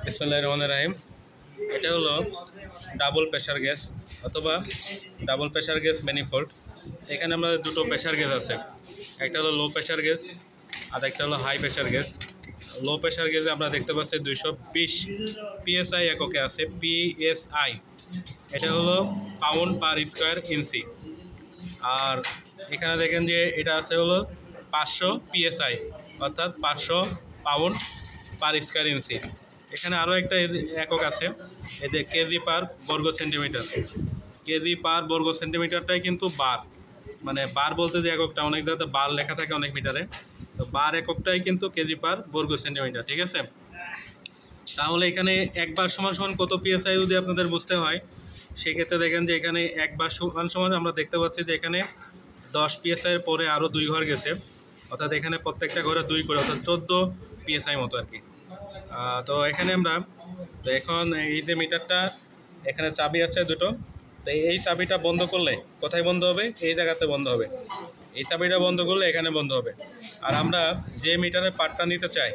বিসমিল্লাহির রহমানির রহিম। এটা হলো ডাবল প্রেসার গ্যাস অথবা ডাবল প্রেসার গ্যাস ম্যানিফোল্ড। এখানে আমরা দুটো প্রেসার গ্যাস আছে, একটা হলো লো প্রেসার গ্যাস আর একটা হলো high pressure gas. Low pressure গ্যাসে আমরা দেখতে পাচ্ছি 220 PSI এককে আছে। PSI এটা হলো পাউন্ড পার স্কোয়ার ইঞ্চি। আর এখানে দেখেন যে এটা আছে হলো 500 PSI অর্থাৎ 500 পাউন্ড পার স্কোয়ার ইঞ্চি। এখানে আরও একটা একক আছে, এই যে কেজি পার বর্গ সেন্টিমিটার। কেজি পার বর্গ সেন্টিমিটারটাই কিন্তু বার, মানে বার বলতে যে এককটা, অনেক জায়গাতে বার লেখা থাকে অনেক মিটারে, তো বার এককটাই কিন্তু কেজি পার বর্গ সেন্টিমিটার। ঠিক আছে, তাহলে এখানে একবার সমান সমান কত PSI যদি আপনাদের বুঝতে হয়, সেক্ষেত্রে দেখেন যে এখানে একবার সমান সমান আমরা দেখতে পাচ্ছি যে এখানে 10 PSI এর পরে আরও 2 ঘর গেছে, অর্থাৎ এখানে প্রত্যেকটা ঘরে 2 করে, অর্থাৎ 14 PSI মতো আর কি। তো এখানে আমরা তো এখন এই যে মিটারটা, এখানে চাবি আছে দুটো, তো এই চাবিটা বন্ধ করলে কোথায় বন্ধ হবে? এই জায়গাতে বন্ধ হবে। এই চাবিটা বন্ধ করলে এখানে বন্ধ হবে। আর আমরা যে মিটারের পার্টটা নিতে চাই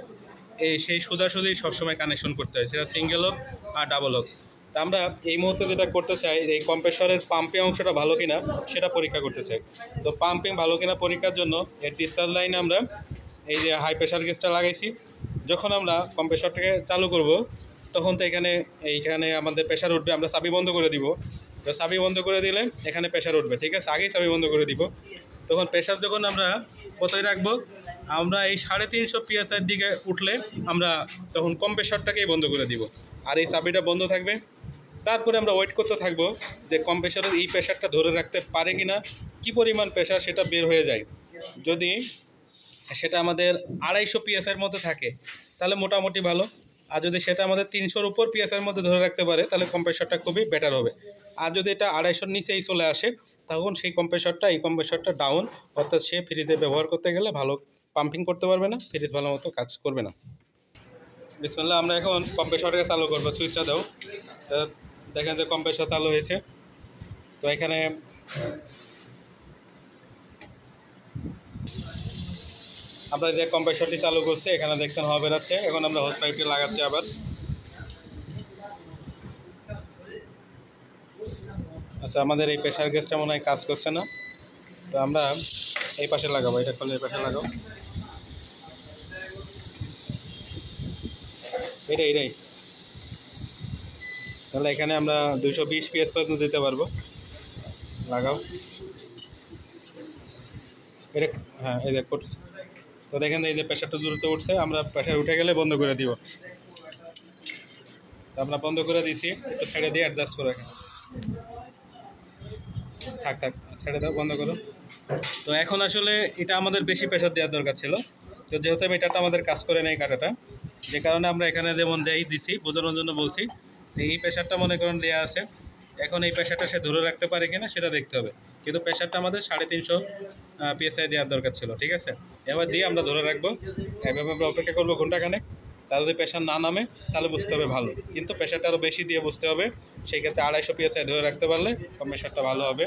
সেই সোজাসুজি সবসময় কানেকশন করতে হয়, সেটা সিঙ্গেল হোক আর ডাবল হোক। তা আমরা এই মুহূর্তে যেটা করতে চাই, এই কম্প্রেসরের পাম্পিং অংশটা ভালো কিনা সেটা পরীক্ষা করতে চাই। তো পাম্পিং ভালো কিনা পরীক্ষার জন্য এর ডিসচার্জ লাইনে আমরা এই যে হাই প্রেশার গ্যাসটা লাগাইছি। যখন আমরা কম্প্রেসরটাকে চালু করব তখন তো এইখানে আমাদের প্রেশার উঠবে, আমরা চাবি বন্ধ করে দিব। তো চাবি বন্ধ করে দিলে এখানে প্রেশার উঠবে, ঠিক আছে, আগেই চাবি বন্ধ করে দিব। তখন প্রেশার যখন আমরা কোথায় রাখবো, আমরা এই 350 PSI এর দিকে উঠলে আমরা তখন কম্প্রেসরটাকেই বন্ধ করে দিব, আর এই চাবিটা বন্ধ থাকবে। তারপরে আমরা ওয়েট করতে থাকবো যে কম্প্রেসরের এই প্রেশারটা ধরে রাখতে পারে কিনা, কি পরিমাণ প্রেশার সেটা বের হয়ে যায়। যদি সেটা আমাদের 250 PSI এর মধ্যে থাকে তাহলে মোটামুটি ভালো, আর যদি সেটা আমাদের 300-র উপর PSI এর মধ্যে ধরে রাখতে পারে তাহলে কম্প্রেসরটা খুবই বেটার হবে। আর যদি এটা 250-র নিচেই চলে আসে তখন সেই কম্প্রেসরটা ডাউন, অর্থাৎ সে ফ্রিজে ব্যবহার করতে গেলে ভালো পাম্পিং করতে পারবে না, ফ্রিজ ভালো মতো কাজ করবে না। বিসমিল্লাহ, আমরা এখন কম্প্রেসরটাকে চালু করবো। সুইচটা দাও। দেখেন যে কম্প্রেসর চালু হয়েছে। তো এখানে আমরা যে কম্প্রেসরটি চালু করছি এখানে দেখছেন হাওয়া বেরাচ্ছে। এখন আমরা হোস পাইপটি লাগাচ্ছি আবার। আচ্ছা, আমাদের এই প্রেশার গ্যাসটা মনে হয় কাজ করছে না, তো আমরা এই পাশে লাগাবো। এটা করলে এই পাশে লাগাও। এটাই তাহলে এখানে আমরা 220 PSI পর্যন্ত দিতে পারবো। লাগাও এটা। হ্যাঁ, এই দেখ করছে। তো দেখেন এই যে প্রেশারটা দ্রুত উঠছে, আমরা প্রেশার উঠে গেলে বন্ধ করে দিব। আমরা বন্ধ করে দিয়েছি, একটু ছেড়ে দিয়ে অ্যাডজাস্ট করে রাখেন। থাক ছেড়ে দাও, বন্ধ করো। তো এখন আসলে এটা আমাদের বেশি প্রেশার দেওয়ার দরকার ছিল, তো যেহেতু মিটারটা আমাদের কাজ করে নেই কাটাটা, যে কারণে আমরা এখানে যেমন যেই দিছি বোঝানোর জন্য বলছি। এই প্রেশারটা মনে করেন দেওয়া আছে, এখন এই প্রেশারটা সে ধরে রাখতে পারে কিনা সেটা দেখতে হবে, কিন্তু প্রেশারটা আমাদের 350 PSI দেওয়ার দরকার ছিল। ঠিক আছে, এবার দিয়ে আমরা ধরে রাখবো, এভাবে আমরা অপেক্ষা করবো ঘন্টাখানেক। তার যদি প্রেশার না নামে তাহলে বুঝতে হবে ভালো, কিন্তু প্রেশারটা আরও বেশি দিয়ে বুঝতে হবে। সেই ক্ষেত্রে 250 PSI ধরে রাখতে পারলে কম্প্রেসরটা ভালো হবে।